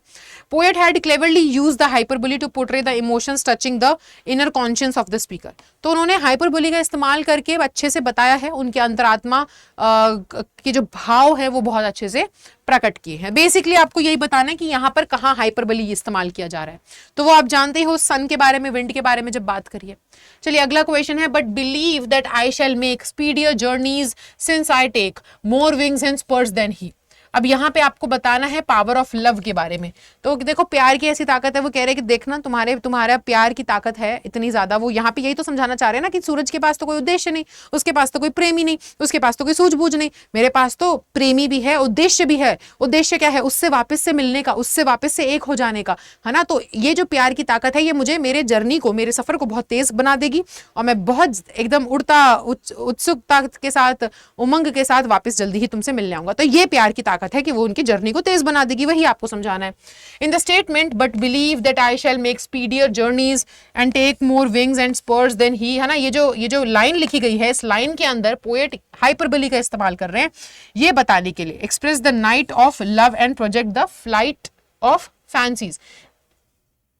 Poet had cleverly used the hyperbole to portray the emotions touching the inner conscious of the speaker. तो उन्होंने हाइपरबोली का इस्तेमाल करके अच्छे से बताया है, उनके अंतरात्मा के जो भाव है वो बहुत अच्छे से प्रकट किए हैं। बेसिकली आपको यही बताना है कि यहाँ पर कहाँ हाइपरबोली इस्तेमाल किया जा रहा है। तो वो आप जानते ही हो सन के बारे में, विंड के बारे में जब बात करिए। चलिए अगला क्वेश्चन है, but believe that I shall make speedier journeys since I take more wings and spurs than he. अब यहाँ पे आपको बताना है पावर ऑफ लव के बारे में। तो देखो प्यार की ऐसी ताकत है, वो कह रहे हैं कि देखना तुम्हारा प्यार की ताकत है इतनी ज्यादा। वो यहाँ पे यही तो समझाना चाह रहे हैं ना कि सूरज के पास तो कोई उद्देश्य नहीं, उसके पास तो कोई प्रेमी नहीं, उसके पास तो कोई सूझबूझ नहीं, मेरे पास तो प्रेमी भी है, उद्देश्य भी है। उद्देश्य क्या है? उससे वापस से मिलने का, उससे वापस से एक हो जाने का, है ना। तो ये जो प्यार की ताकत है ये मुझे मेरे जर्नी को, मेरे सफर को बहुत तेज बना देगी और मैं बहुत एकदम उड़ता उत्सुकता के साथ, उमंग के साथ वापस जल्दी ही तुमसे मिलने आऊंगा। तो ये प्यार की ताकत है कि वो उनकी जर्नी को तेज बना देगी, वही आपको समझाना है। In the statement but believe that I shall make speedier journeys and take more wings and spurs than he, है ना। ये जो लाइन लिखी गई है, इस लाइन के अंदर पोएट हाइपरबोली का इस्तेमाल कर रहे हैं ये बताने के लिए, express the night of love and project the flight of fancies.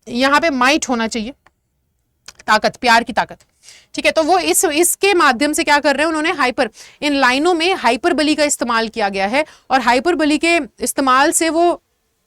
यहां पे माइट होना चाहिए, ताकत, प्यार की ताकत, ठीक है। तो वो इसके माध्यम से क्या कर रहे हैं उन्होंने, इन लाइनों में हाइपरबोली का इस्तेमाल किया गया है और हाइपरबोली के इस्तेमाल से वो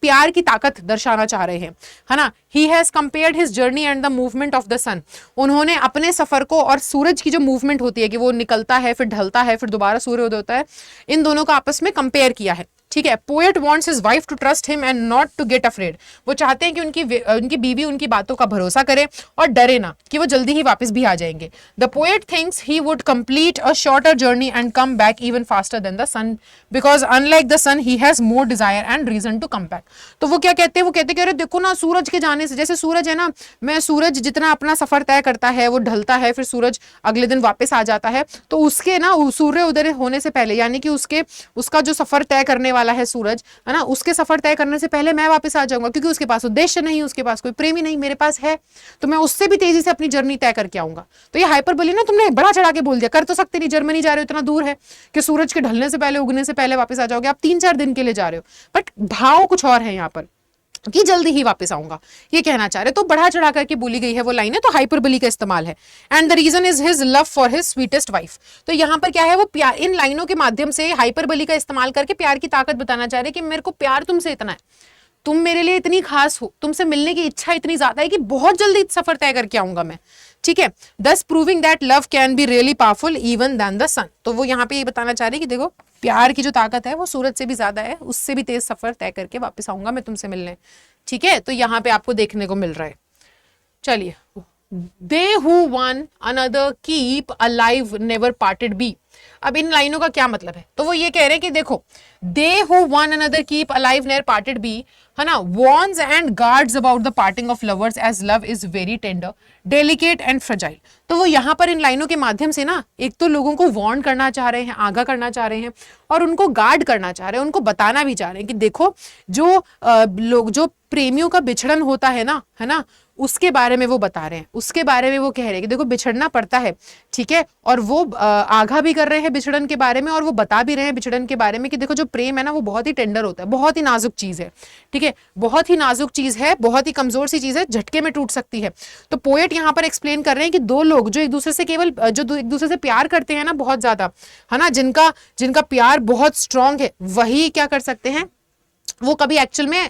प्यार की ताकत दर्शाना चाह रहे हैं, है ना। He has compared his journey and the movement of the sun. उन्होंने अपने सफर को और सूरज की जो मूवमेंट होती है कि वो निकलता है फिर ढलता है फिर दोबारा सूर्योदय होता है, इन दोनों का आपस में कंपेयर किया है, ठीक है। Poet wants his wife to trust him and not to get afraid. वो चाहते हैं कि उनकी बीवी उनकी बातों का भरोसा करे और डरे ना कि वो जल्दी ही वापस भी आ जाएंगे। The poet thinks he would complete a shorter journey and come back even faster than the sun, because unlike the sun he has more desire and reason to come back. तो वो क्या कहते हैं, वो कहते हैं अरे देखो ना, सूरज के जाने से, जैसे सूरज है ना, मैं सूरज जितना अपना सफर तय करता है वो ढलता है फिर सूरज अगले दिन वापस आ जाता है, तो उसके ना सूर्य उदय होने से पहले, यानी कि उसका जो सफर तय करने वाला है सूरज, है ना, उसके सफर तय करने से पहले मैं वापस आ जाऊंगा, क्योंकि उसके पास उद्देश्य नहीं, उसके पास कोई प्रेमी नहीं, मेरे पास है, तो मैं उससे भी तेजी से अपनी जर्नी तय करके आऊंगा। तो ये हाइपरबोली ना तुमने बड़ा चढ़ा के बोल दिया, कर तो सकते नहीं, जर्मनी जा रहे हो, इतना दूर है कि सूरज के ढलने से पहले, उगने से पहले वापस आ जाओगे, आप 3-4 दिन के लिए जा रहे हो, बट भाव कुछ और है यहाँ पर कि जल्दी ही वापस आऊंगा, ये कहना चाह रहे। तो बढ़ा चढ़ा करके बोली गई है वो लाइन है, तो हाइपरबोली का इस्तेमाल है। And the reason is his love for his sweetest wife. तो यहाँ पर क्या है, वो प्यार, इन लाइनों के माध्यम से हाइपरबोली का इस्तेमाल करके प्यार की ताकत बताना चाह रहे कि मेरे को प्यार तुमसे इतना है, तुम मेरे लिए इतनी खास हो, तुमसे मिलने की इच्छा इतनी ज्यादा है कि बहुत जल्दी सफर तय करके आऊंगा मैं, ठीक है। Thus proving that love can be really powerful even than the sun. तो वो यहाँ पे ये बताना चाह रही कि देखो प्यार की जो ताकत है वो सूरज से भी ज्यादा है, उससे भी तेज सफर तय करके वापस आऊंगा मैं तुमसे मिलने, ठीक है। तो यहाँ पे आपको देखने को मिल रहा है। चलिए they who one another keep alive never parted be. अब इन लाइनों का क्या मतलब है, तो वो ये कह रहे हैं कि देखो, they who one another keep alive never parted be, है ना, warns and guards about the parting of lovers as love is very tender delicate and fragile. तो वो यहाँ पर इन लाइनों के माध्यम से ना एक तो लोगों को वार्न करना चाह रहे हैं, आगाह करना चाह रहे हैं, और उनको गार्ड करना चाह रहे हैं, उनको बताना भी चाह रहे हैं कि देखो जो लोग, जो प्रेमियों का बिछड़न होता है ना, उसके बारे में वो बता रहे हैं, उसके बारे में वो कह रहे हैं कि देखो बिछड़ना पड़ता है, ठीक है, और वो आगाह भी कर रहे हैं बिछड़न के बारे में, और वो बता भी रहे हैं बिछड़न के बारे में कि देखो जो प्रेम है ना वो बहुत ही टेंडर होता है, बहुत ही नाजुक चीज है, ठीक है, बहुत ही नाजुक चीज है, बहुत ही कमजोर सी चीज है, झटके में टूट सकती है। तो पोएट यहाँ पर एक्सप्लेन कर रहे हैं कि दो लोग जो एक दूसरे से केवल जो एक दूसरे से प्यार करते हैं ना बहुत ज्यादा, है ना, जिनका प्यार बहुत स्ट्रांग है, वही क्या कर सकते हैं, वो कभी एक्चुअल में,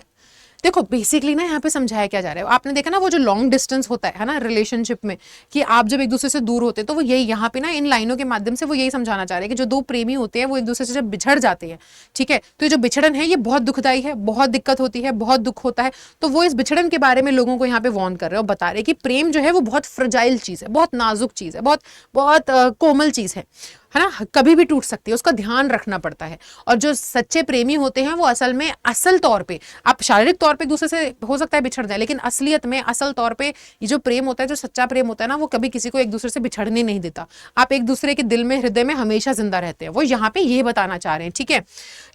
देखो बेसिकली ना यहाँ पे समझाया क्या जा रहा है, आपने देखा ना वो जो लॉन्ग डिस्टेंस होता है ना रिलेशनशिप में, कि आप जब एक दूसरे से दूर होते हैं, तो वो यही यहाँ पे ना इन लाइनों के माध्यम से वो यही समझाना चाह रहे हैं कि जो दो प्रेमी होते हैं वो एक दूसरे से जब बिछड़ जाते हैं, ठीक है, तो ये जो बिछड़न है ये बहुत दुखदाई है, बहुत दिक्कत होती है, बहुत दुख होता है। तो वो इस बिछड़न के बारे में लोगों को यहाँ पे वॉर्न कर रहे हैं और बता रहे हैं कि प्रेम जो है वो बहुत फ्रजाइल चीज है, बहुत नाजुक चीज है, बहुत बहुत कोमल चीज है ना, कभी भी टूट सकती है, उसका ध्यान रखना पड़ता है। और जो सच्चे प्रेमी होते हैं वो असल में, असल तौर पे, आप शारीरिक तौर पे एक दूसरे से हो सकता है बिछड़ जाए, लेकिन असलियत में, असल तौर पे ये जो प्रेम होता है, जो सच्चा प्रेम होता है ना, वो कभी किसी को एक दूसरे से बिछड़ने नहीं देता। आप एक दूसरे के दिल में, हृदय में हमेशा जिंदा रहते हैं, वो यहाँ पे ये बताना चाह रहे हैं, ठीक है।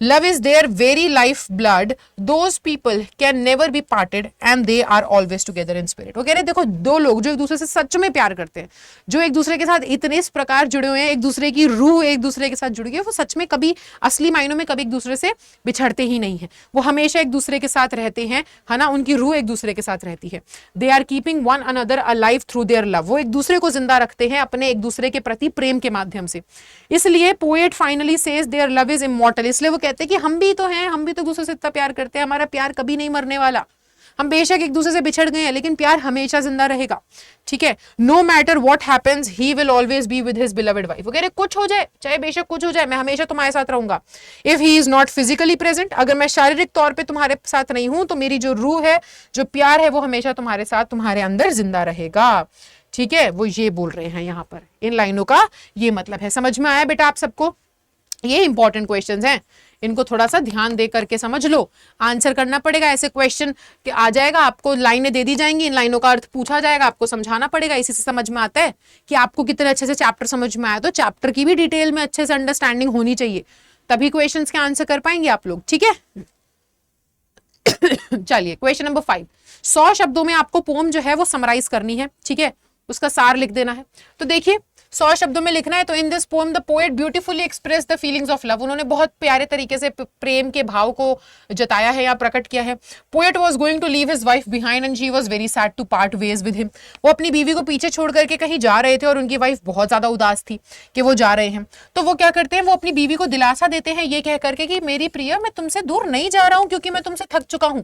Love is their very life blood, those people can never be parted and they are always together in spirit. वो कह रहे देखो, दो लोग जो एक दूसरे से सच में प्यार करते हैं, जो एक दूसरे के साथ इतने इस प्रकार जुड़े हुए हैं, एक दूसरे की रूह एक दूसरे के साथ जुड़ी है, वो सच में कभी असली मायनों में कभी एक दूसरे से बिछड़ते ही नहीं है, वो हमेशा एक दूसरे के साथ रहते हैं, है ना, उनकी रूह एक दूसरे के साथ रहती है। They are keeping one another alive through their love, वो एक दूसरे को जिंदा रखते हैं अपने एक दूसरे के प्रति प्रेम के माध्यम से। इसलिए poet finally says their love is immortal, इसलिए वो कहते हैं कि हम भी तो हैं, हम भी तो एक दूसरे से इतना प्यार करते हैं, हमारा प्यार कभी नहीं मरने वाला, हम बेशक एक दूसरे से बिछड़ गए हैं लेकिन प्यार हमेशा जिंदा रहेगा, ठीक है। No matter what happens he will always be with his beloved wife. वो कह रहे कुछ हो जाए, चाहे बेशक कुछ हो जाए, मैं हमेशा तुम्हारे साथ रहूंगा। If he is not physically present, अगर मैं शारीरिक तौर पे तुम्हारे साथ नहीं हूं, तो मेरी जो रूह है, जो प्यार है, वो हमेशा तुम्हारे साथ, तुम्हारे अंदर जिंदा रहेगा, ठीक है। वो ये बोल रहे हैं यहाँ पर, इन लाइनों का ये मतलब है। समझ में आया बेटा आप सबको? ये इंपॉर्टेंट क्वेश्चंस हैं, इनको थोड़ा सा ध्यान दे करके समझ लो, आंसर करना पड़ेगा। ऐसे क्वेश्चन कि आ जाएगा, आपको लाइनें दे दी जाएंगी, इन लाइनों का अर्थ पूछा जाएगा, आपको समझाना पड़ेगा। इसी से समझ में आता है कि आपको कितने अच्छे से चैप्टर समझ में आया। तो चैप्टर की भी डिटेल में अच्छे से अंडरस्टैंडिंग होनी चाहिए, तभी क्वेश्चन के आंसर कर पाएंगे आप लोग, ठीक है। चलिए क्वेश्चन नंबर 5, 100 शब्दों में आपको पोम जो है वो समराइज करनी है, ठीक है, उसका सार लिख देना है। तो देखिए 100 शब्दों में लिखना है। तो इन this poem the poet beautifully express the feelings of love, उन्होंने बहुत प्यारे तरीके से प्रेम के भाव को जताया है या प्रकट किया है। Poet was going to leave his wife behind and she was very sad to part ways with him, वो अपनी बीवी को पीछे छोड़ करके कहीं जा रहे थे और उनकी वाइफ बहुत ज्यादा उदास थी कि वो जा रहे हैं। तो वो क्या करते हैं, वो अपनी बीवी को दिलासा देते हैं ये कह करके कि मेरी प्रिय, मैं तुमसे दूर नहीं जा रहा हूं क्योंकि मैं तुमसे थक चुका हूं,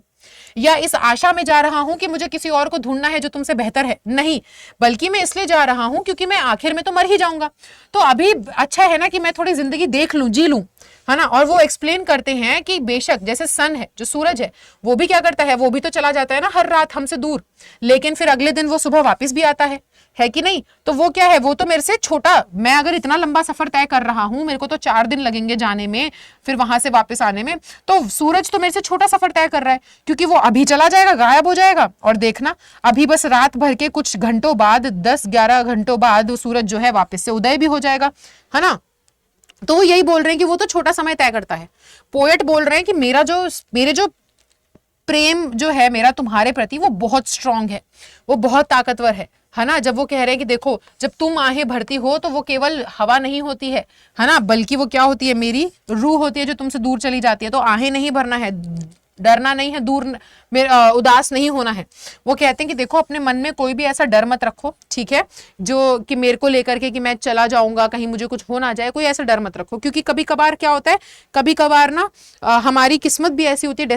या इस आशा में जा रहा हूं कि मुझे किसी और को ढूंढना है जो तुमसे बेहतर है, नहीं, बल्कि मैं इसलिए जा रहा हूं क्योंकि मैं आखिर में तो मर ही जाऊंगा, तो अभी अच्छा है ना कि मैं थोड़ी जिंदगी देख लूं, जी लूं, है ना। और वो एक्सप्लेन करते हैं कि बेशक जैसे सन है, जो सूरज है, वो भी क्या करता है, वो भी तो चला जाता है ना हर रात हमसे दूर, लेकिन फिर अगले दिन वो सुबह वापस भी आता है कि नहीं। तो वो क्या है, वो तो मेरे से छोटा, मैं अगर इतना लंबा सफर तय कर रहा हूं, मेरे को तो 4 दिन लगेंगे जाने में, फिर वहां से वापस आने में, तो सूरज तो मेरे से छोटा सफर तय कर रहा है क्योंकि वो अभी चला जाएगा, गायब हो जाएगा, और देखना अभी बस रात भर के कुछ घंटों बाद, 10-11 घंटों बाद सूरज जो है वापस से उदय भी हो जाएगा, है ना। तो वो यही बोल रहे हैं कि वो तो छोटा समय तय करता है। पोएट बोल रहे हैं कि मेरे जो प्रेम जो है मेरा तुम्हारे प्रति, वो बहुत स्ट्रांग है, वो बहुत ताकतवर है ना। जब वो कह रहे हैं कि देखो, जब तुम आहें भरती हो तो वो केवल हवा नहीं होती है ना, बल्कि वो क्या होती है, मेरी रूह होती है जो तुमसे दूर चली जाती है। तो आहें नहीं भरना है, डरना नहीं है, दूर उदास नहीं होना है। वो कहते हैं कि देखो, अपने मन में कोई भी ऐसा डर मत रखो, ठीक है, जो कि मेरे को लेकर के कि मैं चला जाऊंगा, कहीं मुझे कुछ हो ना जाए, कोई ऐसा डर मत रखो, क्योंकि कभी कभार क्या होता है, कभी कभार ना हमारी किस्मत भी ऐसी होती है,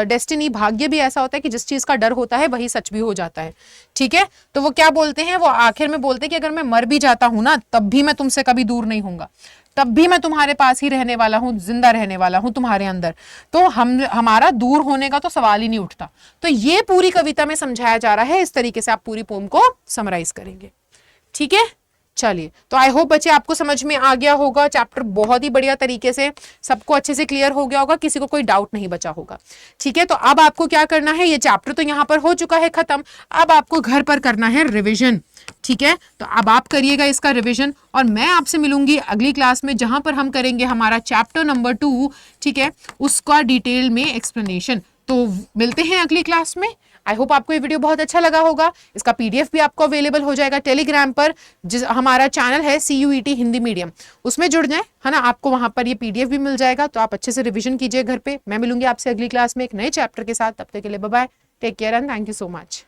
डेस्टिनी भाग्य भी ऐसा होता है कि जिस चीज का डर होता है वही सच भी हो जाता है, ठीक है। तो वो क्या बोलते हैं, वो आखिर में बोलते हैं कि अगर मैं मर भी जाता हूं ना, तब भी मैं तुमसे कभी दूर नहीं होऊंगा। तब भी मैं तुम्हारे पास ही रहने वाला हूं, जिंदा रहने वाला हूं तुम्हारे अंदर। तो हमारा दूर होने का तो सवाल ही नहीं उठता। तो ये पूरी कविता में समझाया जा रहा है, इस तरीके से आप पूरी पोम को समराइज करेंगे। ठीक है, चलिए, तो आई होप बच्चे आपको समझ में आ गया होगा। चैप्टर बहुत ही बढ़िया तरीके से सबको अच्छे से क्लियर हो गया होगा, किसी को कोई डाउट नहीं बचा होगा। ठीक है, तो अब आपको क्या करना है, ये चैप्टर तो यहाँ पर हो चुका है खत्म, अब आपको घर पर करना है रिविजन। ठीक है, तो अब आप करिएगा इसका रिविजन, और मैं आपसे मिलूंगी अगली क्लास में, जहां पर हम करेंगे हमारा चैप्टर नंबर 2। ठीक है, उसका डिटेल में एक्सप्लेनेशन। तो मिलते हैं अगली क्लास में। आई होप आपको ये वीडियो बहुत अच्छा लगा होगा। इसका पीडीएफ भी आपको अवेलेबल हो जाएगा टेलीग्राम पर, जिस हमारा चैनल है CUET हिंदी मीडियम, उसमें जुड़ जाए, है ना। आपको वहां पर ये पीडीएफ भी मिल जाएगा, तो आप अच्छे से रिवीजन कीजिए घर पे। मैं मिलूंगी आपसे अगली क्लास में एक नए चैप्टर के साथ। तब तक के लिए bye bye, take care and thank you so much.